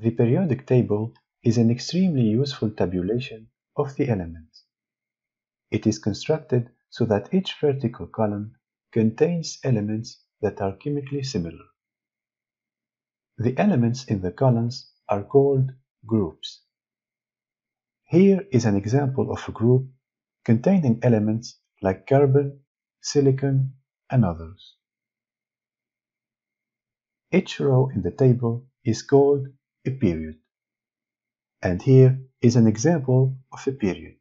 The periodic table is an extremely useful tabulation of the elements. It is constructed so that each vertical column contains elements that are chemically similar. The elements in the columns are called groups. Here is an example of a group containing elements like carbon, silicon, and others. Each row in the table is called a period. And here is an example of a period.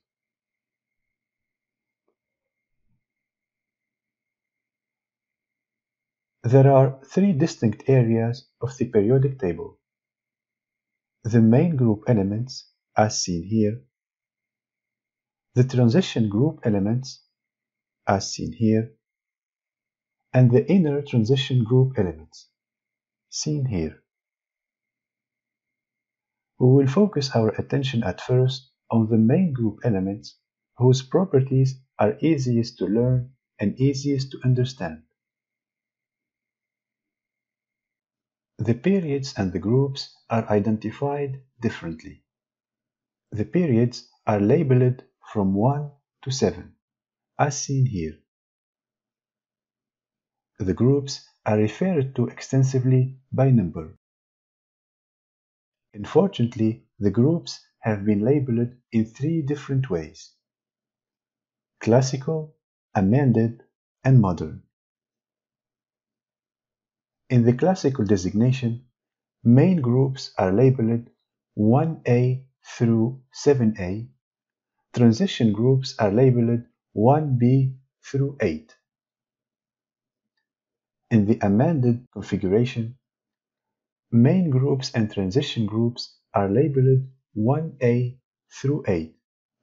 There are three distinct areas of the periodic table. The main group elements, as seen here, the transition group elements, as seen here, and the inner transition group elements, seen here. We will focus our attention at first on the main group elements whose properties are easiest to learn and easiest to understand. The periods and the groups are identified differently. The periods are labeled from 1 to 7, as seen here. The groups are referred to extensively by number. Unfortunately, the groups have been labeled in three different ways: classical, amended, and modern. In the classical designation, main groups are labeled 1A through 7A. Transition groups are labeled 1B through 8. In the amended configuration, main groups and transition groups are labeled 1A through 8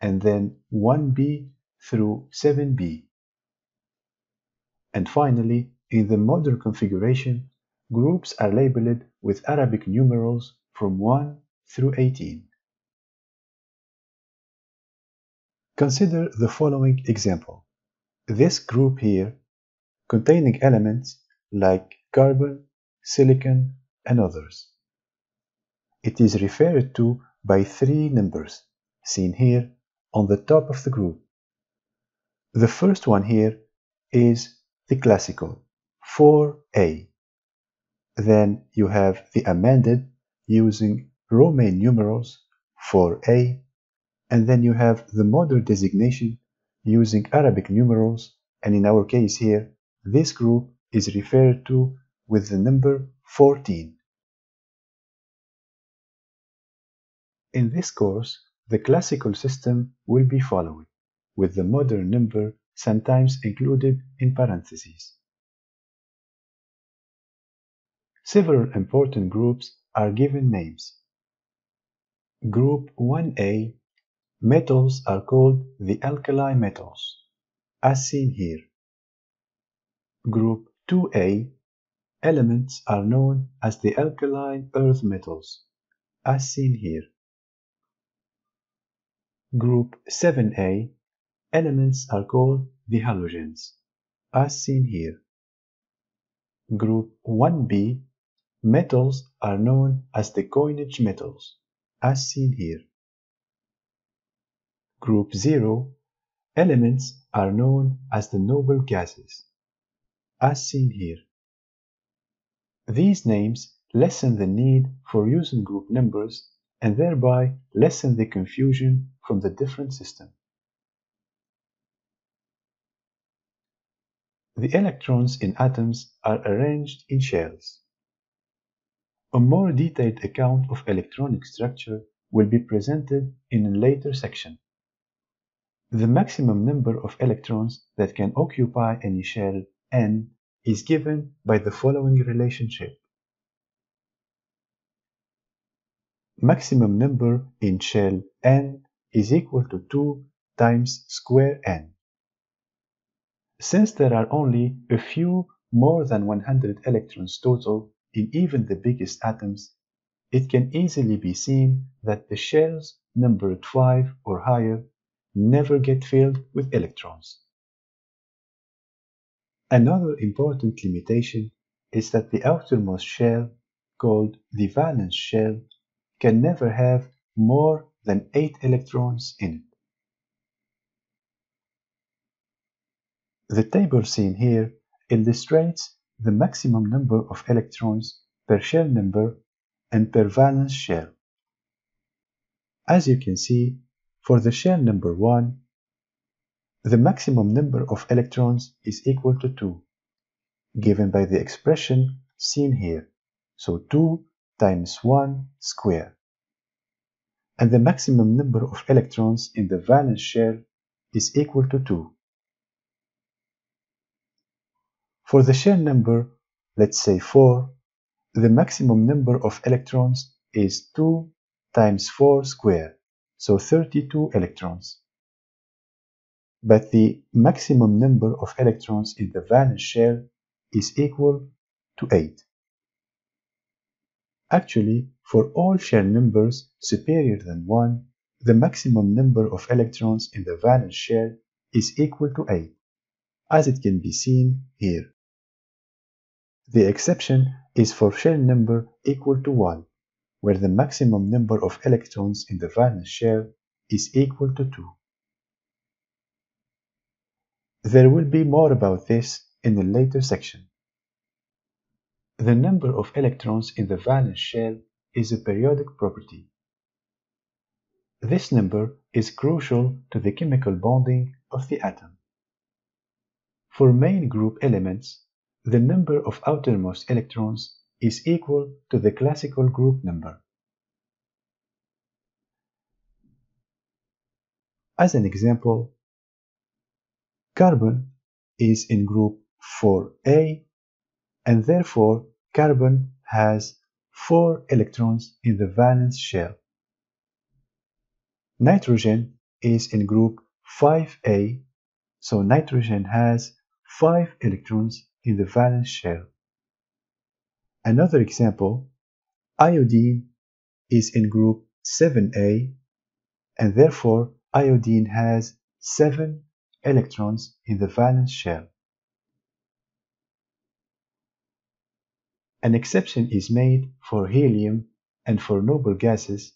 and then 1B through 7B. And finally, in the modern configuration, groups are labeled with Arabic numerals from 1 through 18. Consider the following example. This group here, containing elements like carbon, silicon, and others. It is referred to by three numbers, seen here on the top of the group. The first one here is the classical, 4A. Then you have the amended using Roman numerals, 4A, and then you have the modern designation using Arabic numerals, and in our case here, this group is referred to with the number 14. In this course, the classical system will be followed, with the modern number sometimes included in parentheses. Several important groups are given names. Group 1A, metals are called the alkali metals, as seen here. Group 2A, elements are known as the alkaline earth metals, as seen here. Group 7A, elements are called the halogens, as seen here. Group 1B, metals are known as the coinage metals, as seen here. Group 0, elements are known as the noble gases, as seen here. These names lessen the need for using group numbers and thereby lessen the confusion from the different systems. The electrons in atoms are arranged in shells. A more detailed account of electronic structure will be presented in a later section. The maximum number of electrons that can occupy any shell N is given by the following relationship. Maximum number in shell N is equal to 2 times square N. Since there are only a few more than 100 electrons total in even the biggest atoms, it can easily be seen that the shells numbered 5 or higher never get filled with electrons. Another important limitation is that the outermost shell, called the valence shell, can never have more than 8 electrons in it. The table seen here illustrates the maximum number of electrons per shell number and per valence shell. As you can see, for the shell number 1, the maximum number of electrons is equal to 2, given by the expression seen here, so 2 times 1 square. And the maximum number of electrons in the valence shell is equal to 2. For the shell number, let's say 4, the maximum number of electrons is 2 times 4 square, so 32 electrons. But the maximum number of electrons in the valence shell is equal to 8. Actually, for all shell numbers superior than 1, the maximum number of electrons in the valence shell is equal to 8, as it can be seen here. The exception is for shell number equal to 1, where the maximum number of electrons in the valence shell is equal to 2. There will be more about this in a later section. The number of electrons in the valence shell is a periodic property. This number is crucial to the chemical bonding of the atom. For main group elements, the number of outermost electrons is equal to the classical group number. As an example, carbon is in group 4A, and therefore carbon has 4 electrons in the valence shell. Nitrogen is in group 5A, so nitrogen has 5 electrons in the valence shell. Another example, iodine is in group 7A, and therefore iodine has 7 electrons in the valence shell. An exception is made for helium and for noble gases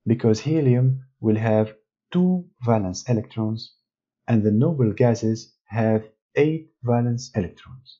because helium will have 2 valence electrons and the noble gases have 8 valence electrons.